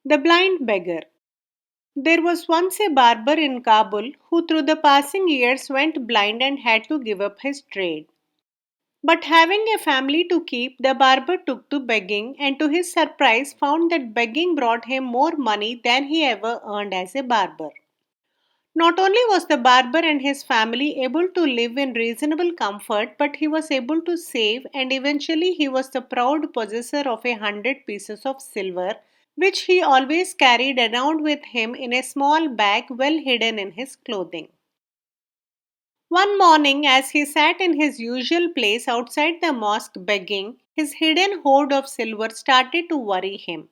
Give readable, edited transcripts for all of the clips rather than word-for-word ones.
The Blind Beggar. There was once a barber in Kabul who, through the passing years, went blind and had to give up his trade. But having a family to keep, the barber took to begging and, to his surprise, found that begging brought him more money than he ever earned as a barber. Not only was the barber and his family able to live in reasonable comfort, but he was able to save, and eventually he was the proud possessor of 100 pieces of silver, which he always carried around with him in a small bag well hidden in his clothing. One morning, as he sat in his usual place outside the mosque begging, his hidden hoard of silver started to worry him.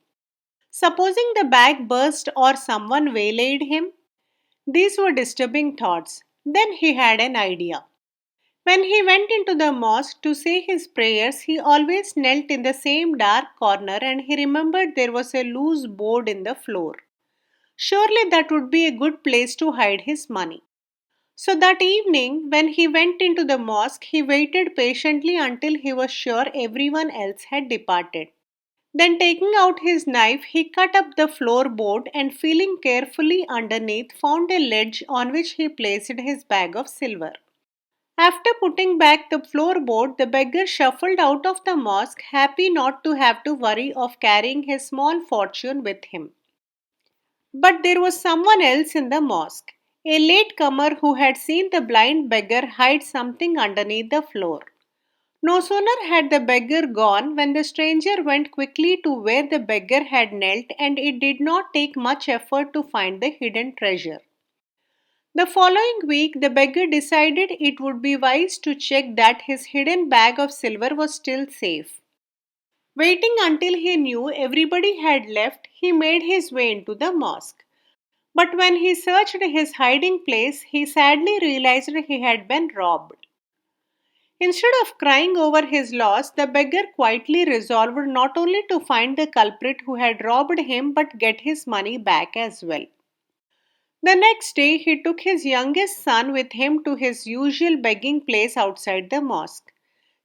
Supposing the bag burst or someone waylaid him? These were disturbing thoughts. Then he had an idea. When he went into the mosque to say his prayers, he always knelt in the same dark corner and he remembered there was a loose board in the floor. Surely that would be a good place to hide his money. So that evening, when he went into the mosque, he waited patiently until he was sure everyone else had departed. Then, taking out his knife, he cut up the floorboard and, feeling carefully underneath, found a ledge on which he placed his bag of silver. After putting back the floorboard, the beggar shuffled out of the mosque, happy not to have to worry of carrying his small fortune with him. But there was someone else in the mosque, a latecomer who had seen the blind beggar hide something underneath the floor. No sooner had the beggar gone when the stranger went quickly to where the beggar had knelt, and it did not take much effort to find the hidden treasure. The following week, the beggar decided it would be wise to check that his hidden bag of silver was still safe. Waiting until he knew everybody had left, he made his way into the mosque. But when he searched his hiding place, he sadly realized he had been robbed. Instead of crying over his loss, the beggar quietly resolved not only to find the culprit who had robbed him but get his money back as well. The next day, he took his youngest son with him to his usual begging place outside the mosque.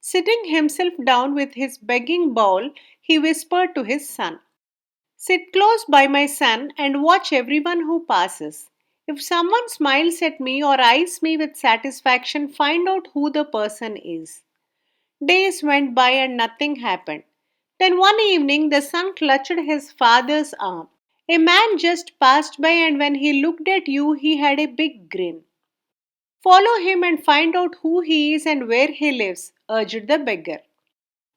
Sitting himself down with his begging bowl, he whispered to his son, "Sit close by my son and watch everyone who passes. If someone smiles at me or eyes me with satisfaction, find out who the person is." Days went by and nothing happened. Then one evening the son clutched his father's arm. "A man just passed by and when he looked at you he had a big grin. Follow him and find out who he is and where he lives," urged the beggar.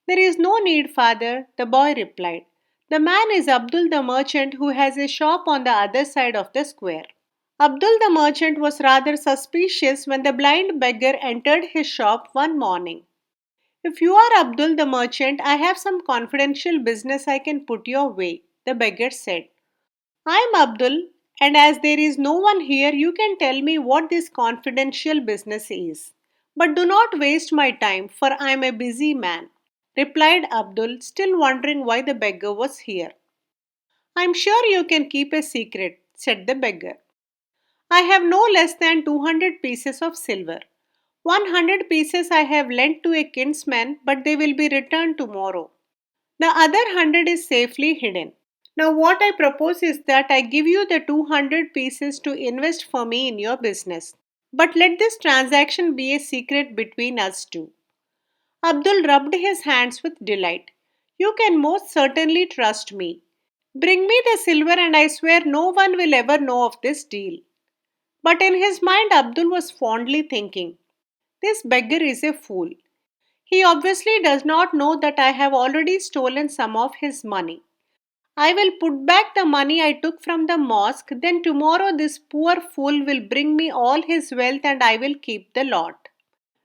"There is no need, father," the boy replied. "The man is Abdul the merchant who has a shop on the other side of the square." Abdul the merchant was rather suspicious when the blind beggar entered his shop one morning. "If you are Abdul the merchant, I have some confidential business I can put your way," the beggar said. "I am Abdul, and as there is no one here, you can tell me what this confidential business is. But do not waste my time, for I am a busy man," replied Abdul, still wondering why the beggar was here. "I am sure you can keep a secret," said the beggar. "I have no less than 200 pieces of silver. 100 pieces I have lent to a kinsman, but they will be returned tomorrow. The other 100 is safely hidden. Now, what I propose is that I give you the 200 pieces to invest for me in your business. But let this transaction be a secret between us two." Abdul rubbed his hands with delight. "You can most certainly trust me. Bring me the silver, and I swear no one will ever know of this deal." But in his mind, Abdul was fondly thinking, "This beggar is a fool. He obviously does not know that I have already stolen some of his money. I will put back the money I took from the mosque, then tomorrow this poor fool will bring me all his wealth and I will keep the lot."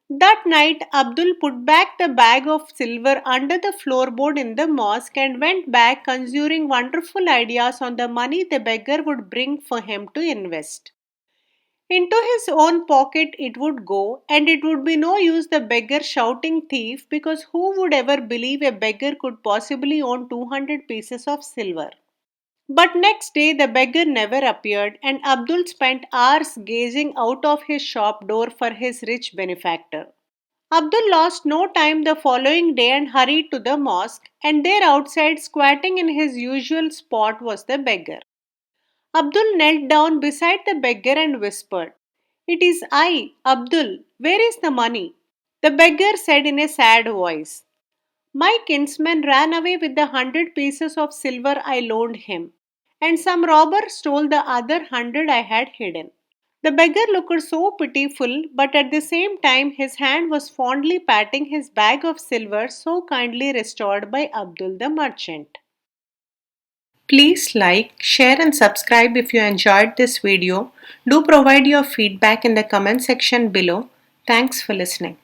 That night, Abdul put back the bag of silver under the floorboard in the mosque and went back conjuring wonderful ideas on the money the beggar would bring for him to invest. Into his own pocket it would go, and it would be no use the beggar shouting thief, because who would ever believe a beggar could possibly own 200 pieces of silver? But next day the beggar never appeared, and Abdul spent hours gazing out of his shop door for his rich benefactor. Abdul lost no time the following day and hurried to the mosque, and there outside, squatting in his usual spot, was the beggar. Abdul knelt down beside the beggar and whispered, "It is I, Abdul. Where is the money?" The beggar said in a sad voice, "My kinsman ran away with the 100 pieces of silver I loaned him, and some robber stole the other 100 I had hidden." The beggar looked so pitiful, but at the same time his hand was fondly patting his bag of silver so kindly restored by Abdul the merchant. Please like, share, and subscribe if you enjoyed this video. Do provide your feedback in the comment section below. Thanks for listening.